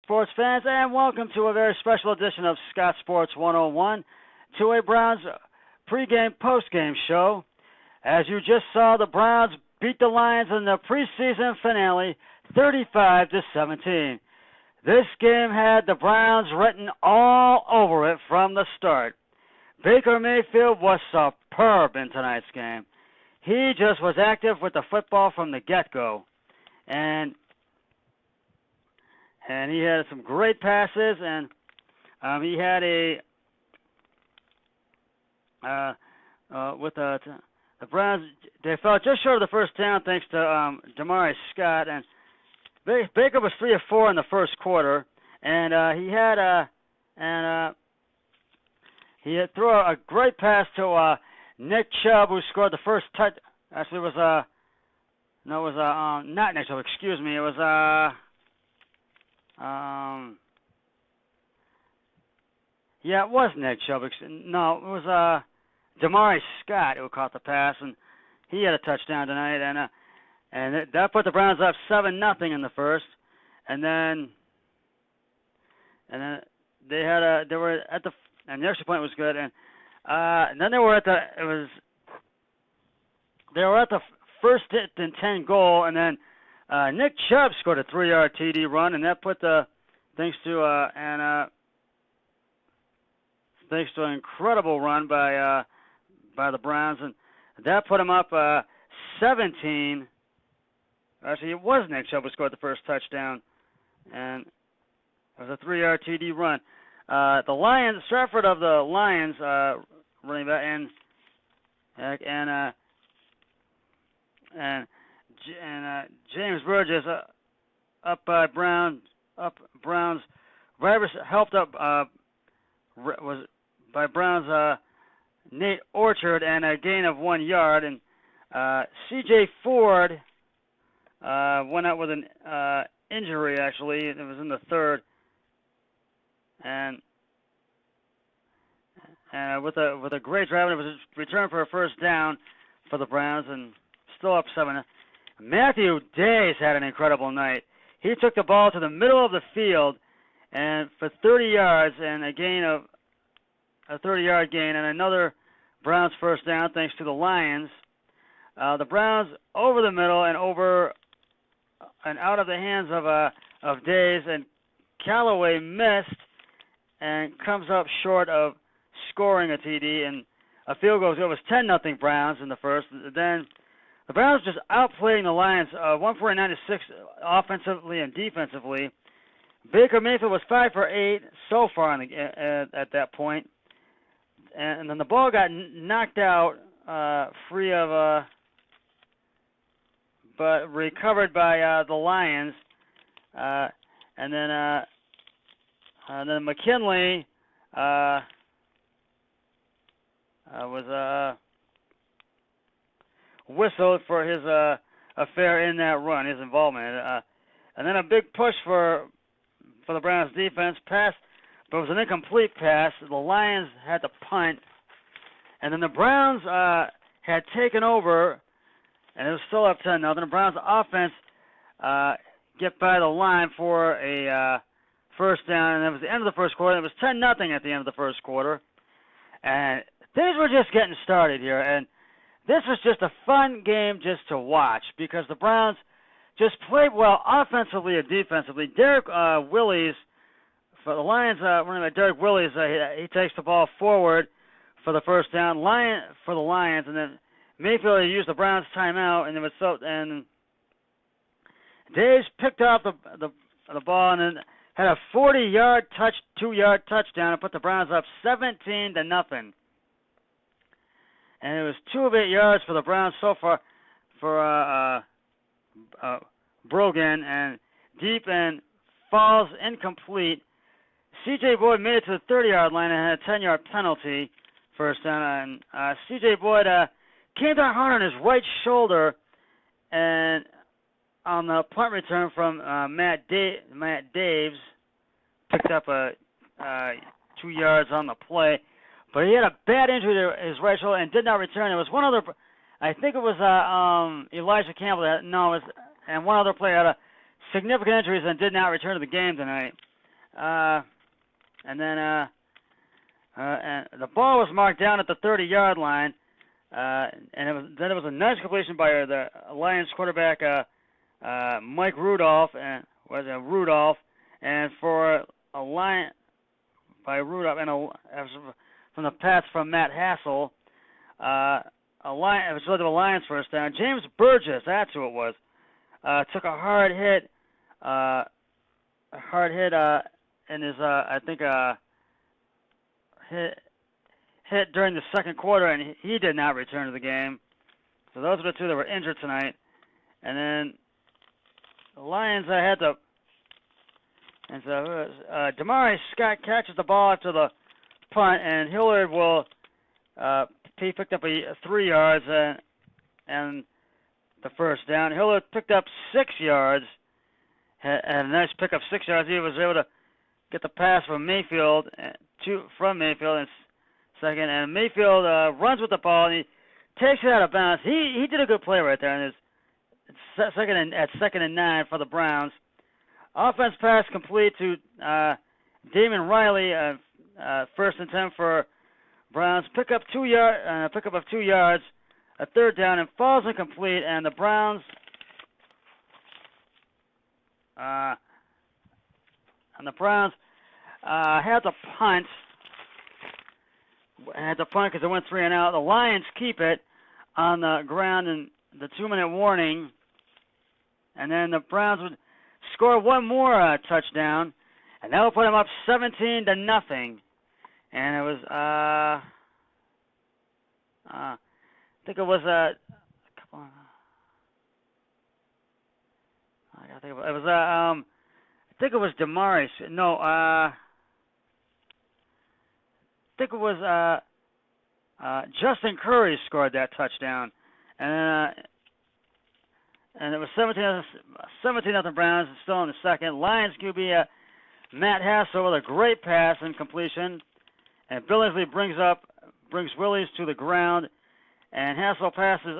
sports fans, and welcome to a very special edition of Scott Sports 101, two-way Browns pregame, postgame show. As you just saw, the Browns beat the Lions in the preseason finale, 35-17. This game had the Browns written all over it from the start. Baker Mayfield was superb in tonight's game. He just was active with the football from the get-go, and he had some great passes, and he had with the Browns, they fell just short of the first down thanks to Damari Scott, and Baker was 3 of 4 in the first quarter, and he had threw a great pass to Nick Chubb, who scored the first touch. Actually, it was not Nick Chubb. Excuse me. It was it was Nick Chubb. No, it was Damari Scott who caught the pass, and he had a touchdown tonight, and that put the Browns up 7-0 in the first, and then they were at the and the extra point was good, and then they were at the first and 10 goal, and then Nick Chubb scored a 3-yard TD run, and that put thanks to an incredible run by the Browns, and that put them up 17. Actually, it was Nick Chubb who scored the first touchdown, and it was a 3-yard TD run. The Lions, Stratford of the Lions, running back, and James Burgess up by Browns, helped up was by Browns Nate Orchard, and a gain of 1 yard, and C.J. Ford went out with an injury. Actually, it was in the third, and with a great drive, it was a return for a first down for the Browns, and still up 7. Matthew Days had an incredible night. He took the ball to the middle of the field, and for 30 yards, and a 30-yard gain, and another Browns first down thanks to the Lions. The Browns over the middle and over and out of the hands of Days, and Callaway missed and comes up short of scoring a TD, and a field goal. It was 10-0 Browns in the first. Then the Browns just outplaying the Lions 149-6 offensively and defensively. Baker Mayfield was 5 for 8 so far at that point. And then the ball got knocked out free of but recovered by the Lions. And then McKinley was whistled for his affair in that run, his involvement. And then a big push for the Browns defense, pass, but it was an incomplete pass. The Lions had to punt, and then the Browns had taken over, and it was still up 10-0. The Browns offense get by the line for a first down, and it was the end of the first quarter. It was 10-0 at the end of the first quarter, and things were just getting started here, and this was just a fun game just to watch because the Browns just played well offensively and defensively. Derek Willis, for the Lions, running back Derek Willis, he takes the ball forward for the first down for the Lions, and then Mayfield used the Browns timeout, and and Days picked off the ball and then had a 40-yard 2-yard touchdown and put the Browns up 17-0. And it was 2 of 8 yards for the Browns so far for Brogan, and deep and falls incomplete. C.J. Boyd made it to the 30-yard line and had a 10-yard penalty first down. And C.J. Boyd came down hard on his right shoulder, and on the punt return from Matt Daves, picked up 2 yards on the play. But he had a bad injury to his right shoulder and did not return. There was one other, I think it was Elijah Campbell, and one other player had a significant injuries and did not return to the game tonight. and then and the ball was marked down at the 30-yard line, and it was a nice completion by the Lions quarterback Mike Rudolph, and and for a line by Rudolph and from the pass from Matt Hassel, it was led to a Lions first down. James Burgess, that's who it was, took a hard hit in his I think hit during the second quarter, and he did not return to the game. So those are the two that were injured tonight. And then the Lions had to. And so Damari Scott catches the ball after the punt, and Hillard he picked up 3 yards and the first down. Hillard picked up 6 yards, had a nice pick up 6 yards. He was able to get the pass from Mayfield in second, and Mayfield runs with the ball, and he takes it out of bounds. He did a good play right there, and it's second and 9 for the Browns. Offense pass complete to Damon Riley, first and 10 for Browns. Pickup of 2 yards, a third down, and falls incomplete. And the Browns had to punt. Because it went 3 and out. The Lions keep it on the ground in the 2-minute warning, and then the Browns would score one more touchdown, and that will put them up 17-0. And it was I think it was Damari. No, I think it was Justin Curry scored that touchdown, and it was 17-0 Browns. Still in the second. Lions QB Matt Hassel with a great pass and completion, and Billingsley brings Willies to the ground, and Hassel passes.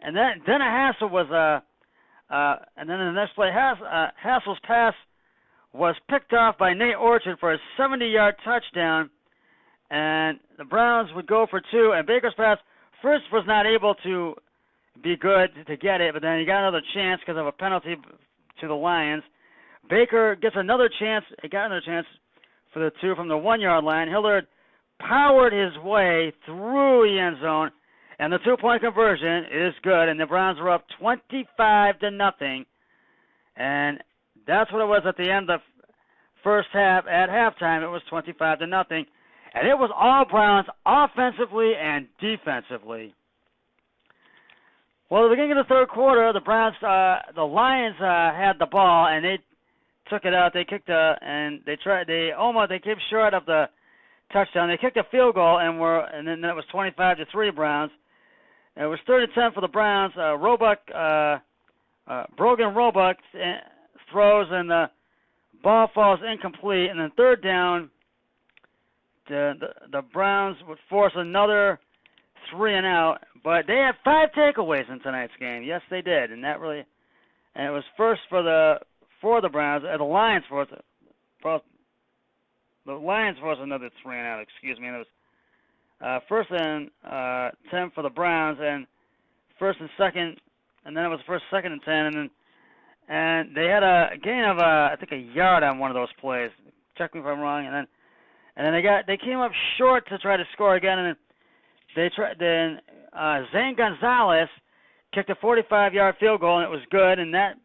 And then a Hassel was and then in the next play, Hassel's pass was picked off by Nate Orchard for a 70-yard touchdown. And the Browns would go for 2, and Baker's pass first was not able to be good to get it, but then he got another chance because of a penalty to the Lions. Baker gets another chance. He got another chance for the 2 from the 1-yard line. Hillard powered his way through the end zone, and the 2-point conversion is good, and the Browns were up 25-0. And that's what it was at the end of the first half. At halftime, it was 25-0. And it was all Browns offensively and defensively. Well, at the beginning of the third quarter, the Lions had the ball, and they took it out. They kicked they came short of the touchdown. They kicked a field goal, and then it was 25-3 Browns. And it was 3rd and 10 for the Browns. Brogan Roebuck throws, and the ball falls incomplete. And then third down, the Browns would force another 3 and out, but they had 5 takeaways in tonight's game. Yes, they did, and it was first for the Browns. The Lions forced another 3 and out. Excuse me. And it was first and 10 for the Browns, and first and second, and then it was first, second and 10, and they had a gain of I think a yard on one of those plays. Check me if I'm wrong, and then they came up short to try to score again, and then Zane Gonzalez kicked a 45-yard field goal, and it was good, and then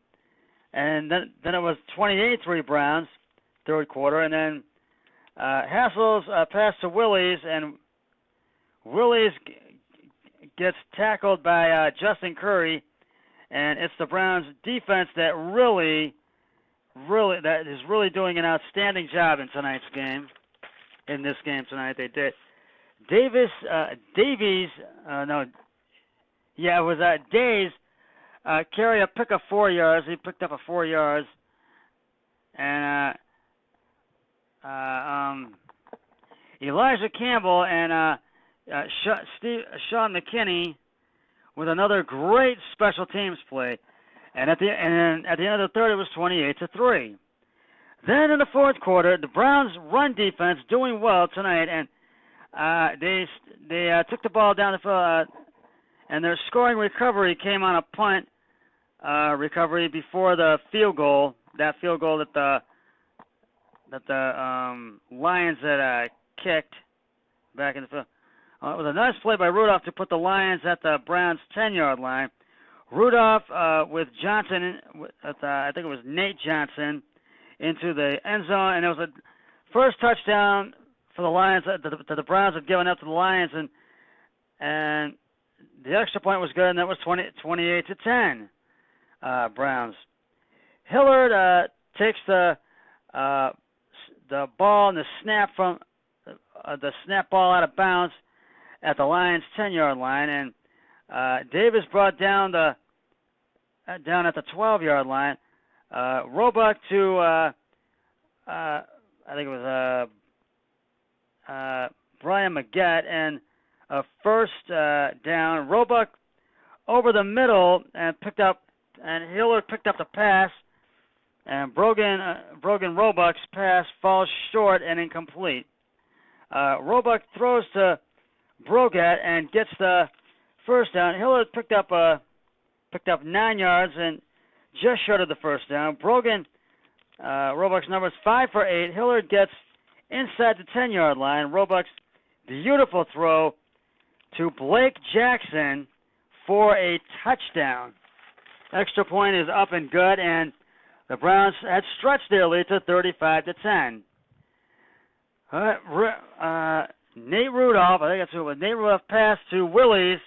it was 28-3 Browns, third quarter, and then Hassel's pass to Willies, and Willies gets tackled by Justin Curry, and it's the Browns defense that is really doing an outstanding job in tonight's game. In this game tonight, they did. Days carry a pick of 4 yards. He picked up 4 yards, and Elijah Campbell and Sean McKinney with another great special teams play. And at the end of the third, it was 28-3. Then in the fourth quarter, the Browns' run defense doing well tonight, and they took the ball down the field, and their scoring recovery came on a punt recovery before the field goal. That field goal that the Lions had kicked back in the field. It was a nice play by Rudolph to put the Lions at the Browns' 10-yard line. Rudolph with Johnson, I think it was Nate Johnson, into the end zone, and it was a first touchdown for the Lions that the Browns had given up to the Lions, and the extra point was good, and that was 28-10, Browns. Hillard takes the ball and the snap ball out of bounds at the Lions' 10-yard line, and Davis brought down at the 12-yard line. Roebuck to I think it was Brian Maggette, and a first down. Roebuck over the middle and Hillard picked up the pass, and Brogan Roebuck's pass falls short and incomplete. Roebuck throws to Brogat and gets the first down. Hillard picked up 9 yards and just short of the first down. Roebuck's number is 5 for 8. Hillard gets inside the 10-yard line. Roebuck's beautiful throw to Blake Jackson for a touchdown. Extra point is up and good, and the Browns had stretched their lead to 35-10. Nate Rudolph, I think that's who it was. Nate Rudolph pass to Willies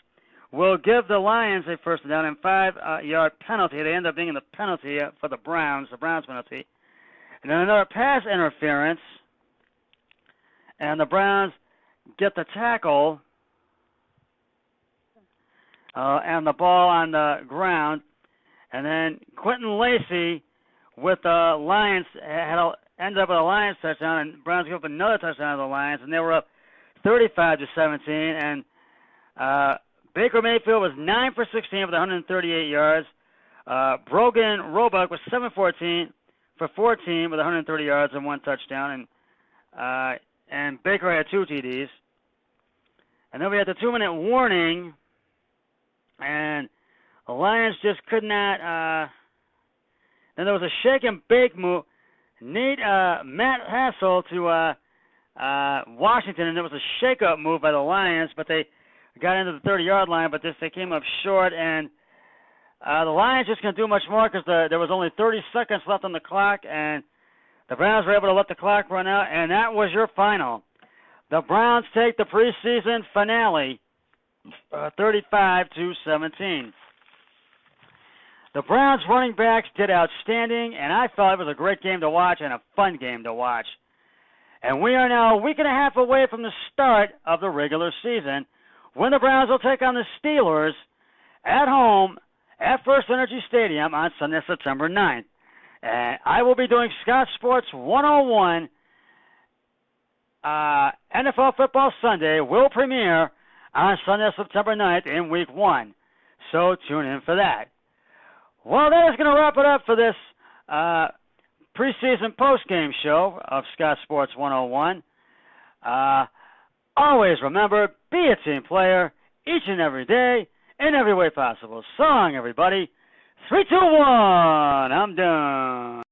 will give the Lions a first down and 5-yard penalty. They end up being in the penalty for the Browns penalty. And then another pass interference, and the Browns get the tackle and the ball on the ground. And then Quentin Lacey with the Lions ended up with a Lions touchdown, and Browns give up another touchdown to the Lions, and they were up 35-17. And Baker Mayfield was 9 for 16 with 138 yards. Brogan Roebuck was 7 for 14 with 130 yards and 1 touchdown, and Baker had 2 TDs. And then we had the 2-minute warning, and the Lions just could not. Then there was a shake and bake move. Matt Hassel to Washington, and it was a shake-up move by the Lions, but they got into the 30-yard line, but they came up short, and the Lions just couldn't do much more because there was only 30 seconds left on the clock, and the Browns were able to let the clock run out, and that was your final. The Browns take the preseason finale, 35-17. The Browns running backs did outstanding, and I thought it was a great game to watch and a fun game to watch. And we are now a week and a half away from the start of the regular season, when the Browns will take on the Steelers at home at First Energy Stadium on Sunday, September 9th. And I will be doing Scott Sports 101. NFL Football Sunday will premiere on Sunday, September 9th in Week 1. So tune in for that. Well, that is going to wrap it up for this preseason postgame show of Scott Sports 101. Always remember, be a team player each and every day in every way possible. So long, everybody. 3, 2, 1. I'm done.